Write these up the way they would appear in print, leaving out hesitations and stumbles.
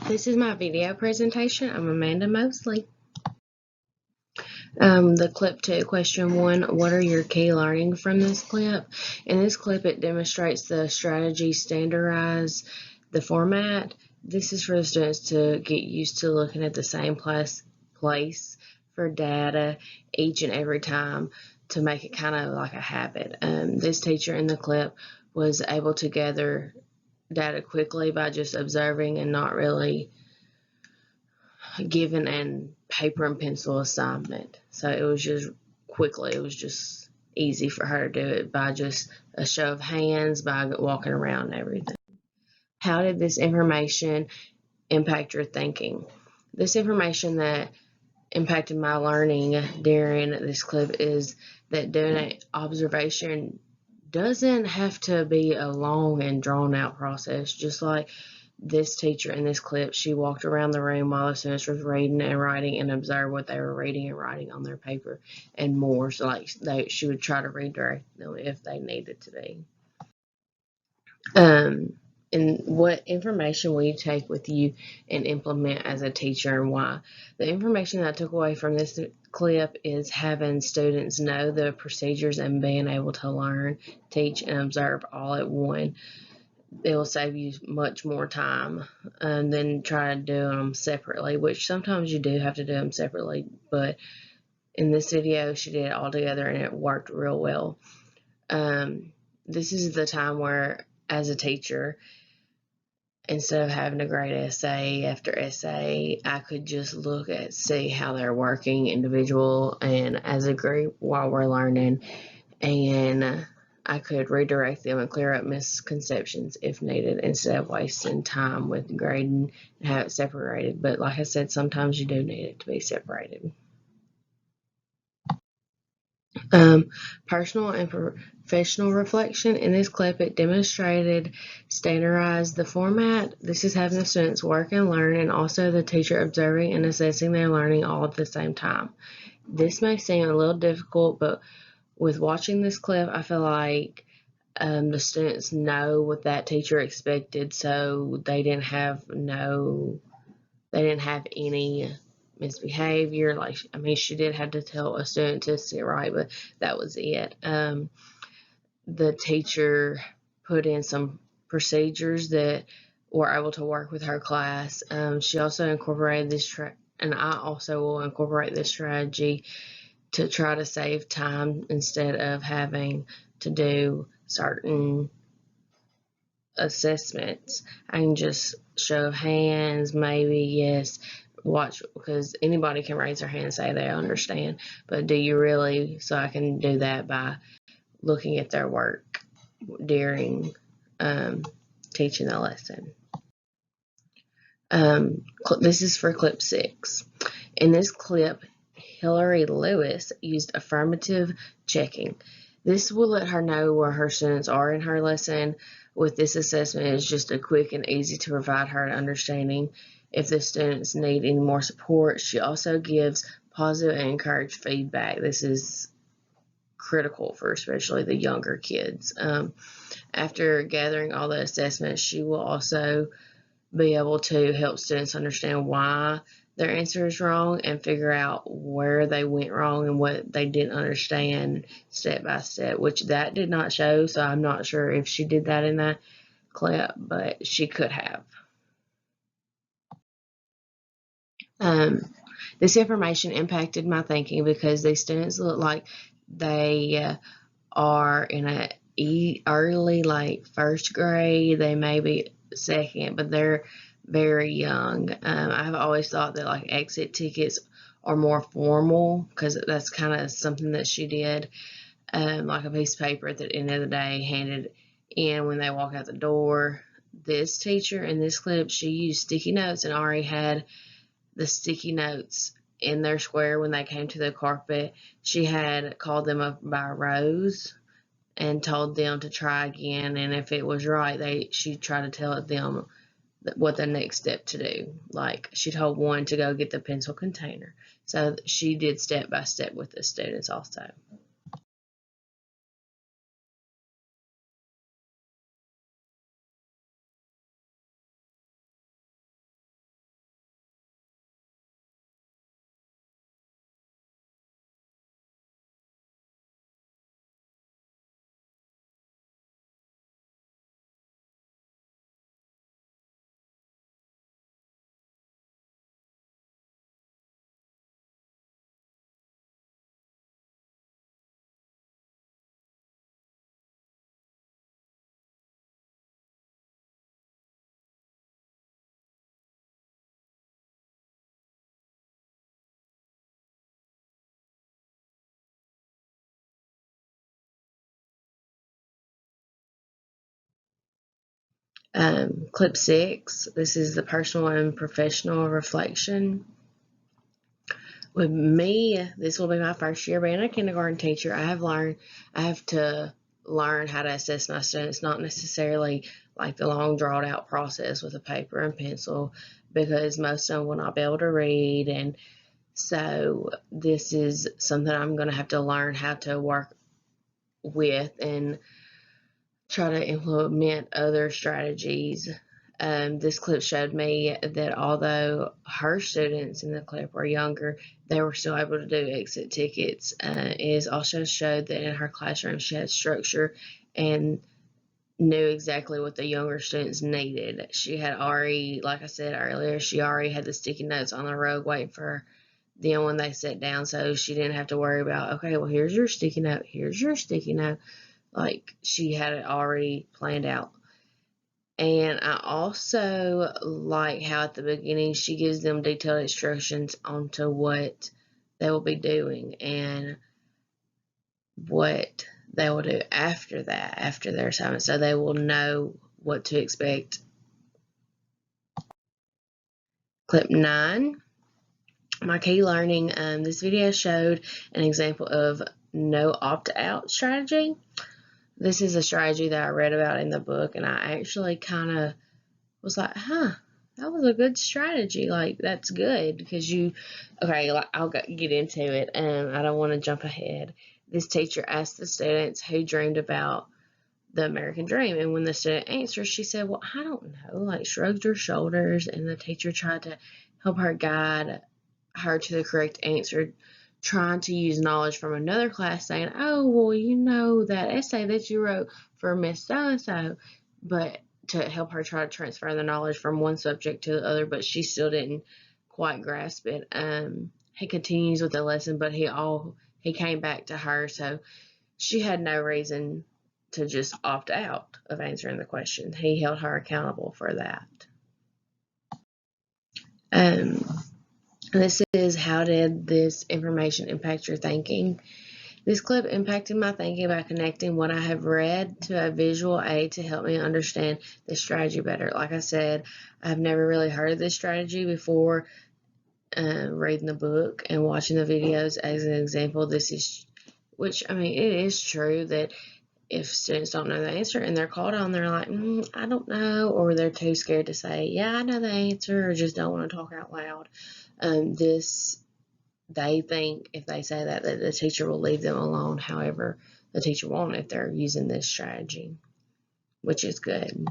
This is my video presentation. I'm Amanda Moseley. The clip 2, question 1, what are your key learning from this clip? In this clip, it demonstrates the strategy standardize the format. This is for the students to get used to looking at the same place for data each and every time to make it kind of like a habit. This teacher in the clip was able to gather data quickly by just observing and not really given an paper and pencil assignment. So it was just easy for her to do it by just a show of hands, by walking around and everything. How did this information impact your thinking? This information that impacted my learning during this clip is that doing an observation doesn't have to be a long and drawn out process. Just like this teacher in this clip, she walked around the room while the students was reading and writing and observed what they were reading and writing on their paper and more. So she would try to redirect them if they needed to be. And what information will you take with you and implement as a teacher, and why? The information that I took away from this clip is having students know the procedures and being able to learn, teach, and observe all at once. It will save you much more time than try to do them separately, which sometimes you do have to do them separately, but in this video she did it all together and it worked real well. This is the time where, as a teacher, instead of having to grade essay after essay, I could just see how they're working individual and as a group while we're learning, and I could redirect them and clear up misconceptions if needed instead of wasting time with grading and have it separated. But like I said, sometimes you do need it to be separated. Personal and professional reflection. In this clip, it demonstrated standardized the format. This is having the students work and learn, and also the teacher observing and assessing their learning all at the same time. This may seem a little difficult, but with watching this clip, I feel like the students know what that teacher expected, so they didn't have any misbehavior. She did have to tell a student to sit right, but that was it. The teacher put in some procedures that were able to work with her class. She also incorporated this and I also will incorporate this strategy to try to save time instead of having to do certain assessments. I can just show of hands, maybe, yes, watch, because anybody can raise their hand and say they understand, but do you really? So I can do that by looking at their work during teaching the lesson. This is for clip 6. In this clip, Hillary Lewis used affirmative checking. This will let her know where her students are in her lesson. With this assessment, it's just a quick and easy to provide her an understanding if the students need any more support. She also gives positive and encouraged feedback. This is critical for especially the younger kids. After gathering all the assessments, she will also be able to help students understand why their answer is wrong and figure out where they went wrong and what they didn't understand step by step, which that did not show, so I'm not sure if she did that in that clip, but she could have. This information impacted my thinking because these students look like they are in a early, like first grade. They may be second, but they're very young. I've always thought that like exit tickets are more formal because that's kind of something that she did, like a piece of paper at the end of the day handed in when they walk out the door. This teacher in this clip, she used sticky notes and already had the sticky notes in their square when they came to the carpet. She had called them up by rows and told them to try again, and if it was right, she tried to tell them what the next step to do. Like she told one to go get the pencil container. So she did step by step with the students also. Clip 6, this is the personal and professional reflection. With me, this will be my first year being a kindergarten teacher. I have to learn how to assess my students, not necessarily like the long drawn out process with a paper and pencil, because most of them will not be able to read. And so this is something I'm going to have to learn how to work with and try to implement other strategies. This clip showed me that although her students in the clip were younger, they were still able to do exit tickets. It also showed that in her classroom she had structure and knew exactly what the younger students needed. She had already, like I said earlier, she already had the sticky notes on the rug waiting for them when they sat down, so she didn't have to worry about, okay, well, here's your sticky note, here's your sticky note. Like, she had it already planned out. And I also like how at the beginning she gives them detailed instructions onto what they will be doing and what they will do after that, after their assignment, so they will know what to expect. Clip 9, my key learning. This video showed an example of no opt-out strategy. This is a strategy that I read about in the book, and I actually kind of was like, that was a good strategy. Like, that's good because I'll get into it, and I don't want to jump ahead. This teacher asked the students who dreamed about the American dream, and when the student answered, she said, well, I don't know, like, shrugged her shoulders, and the teacher tried to help her guide her to the correct answer, trying to use knowledge from another class, saying, oh, well, you know that essay that you wrote for Miss So-and-so, but to help her try to transfer the knowledge from one subject to the other, but she still didn't quite grasp it. He continues with the lesson, but he came back to her, so she had no reason to just opt out of answering the question. He held her accountable for that. This is, how did this information impact your thinking? This clip impacted my thinking by connecting what I have read to a visual aid to help me understand the strategy better. Like I said, I've never really heard of this strategy before reading the book and watching the videos. As an example, it is true that if students don't know the answer and they're called on, they're like, I don't know, or they're too scared to say, yeah, I know the answer, or just don't want to talk out loud. They think if they say that the teacher will leave them alone. However, the teacher won't if they're using this strategy, which is good.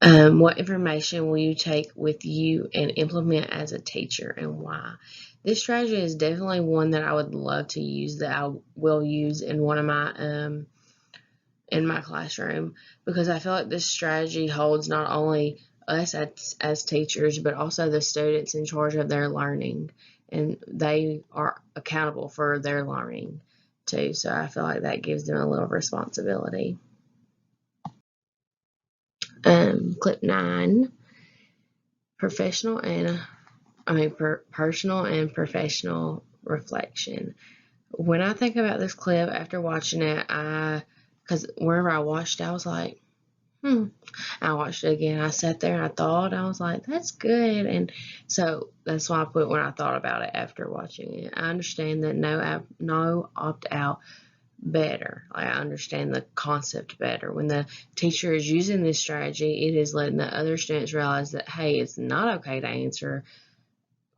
What information will you take with you and implement as a teacher, and why? This strategy is definitely one that I would love to use, that I will use in one of my in my classroom, because I feel like this strategy holds not only us as teachers, but also the students in charge of their learning, and they are accountable for their learning too. So I feel like that gives them a little responsibility. Clip 9, personal and professional reflection. When I think about this clip after watching it, because whenever I watched it, I was like, I watched it again. I sat there and I thought, I was like, that's good. And so that's why I put when I thought about it after watching it. I understand that no opt-out better. I understand the concept better. When the teacher is using this strategy, it is letting the other students realize that, hey, it's not okay to answer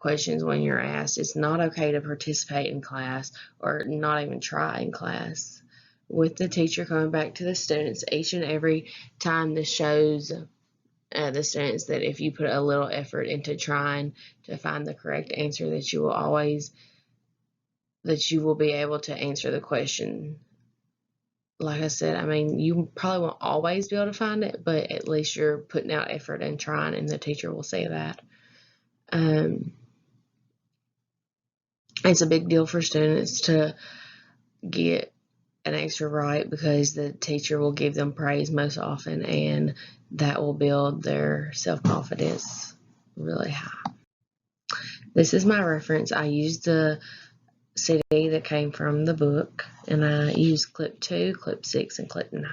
questions when you're asked. It's not okay to participate in class or not even try in class. With the teacher coming back to the students each and every time, this shows the students that if you put a little effort into trying to find the correct answer, that you will be able to answer the question. Like I said, I mean, you probably won't always be able to find it, but at least you're putting out effort and trying, and the teacher will see that. It's a big deal for students to get an answer right, because the teacher will give them praise most often, and that will build their self-confidence really high. This is my reference. I used the CD that came from the book, and I used clip 2, clip 6, and clip 9.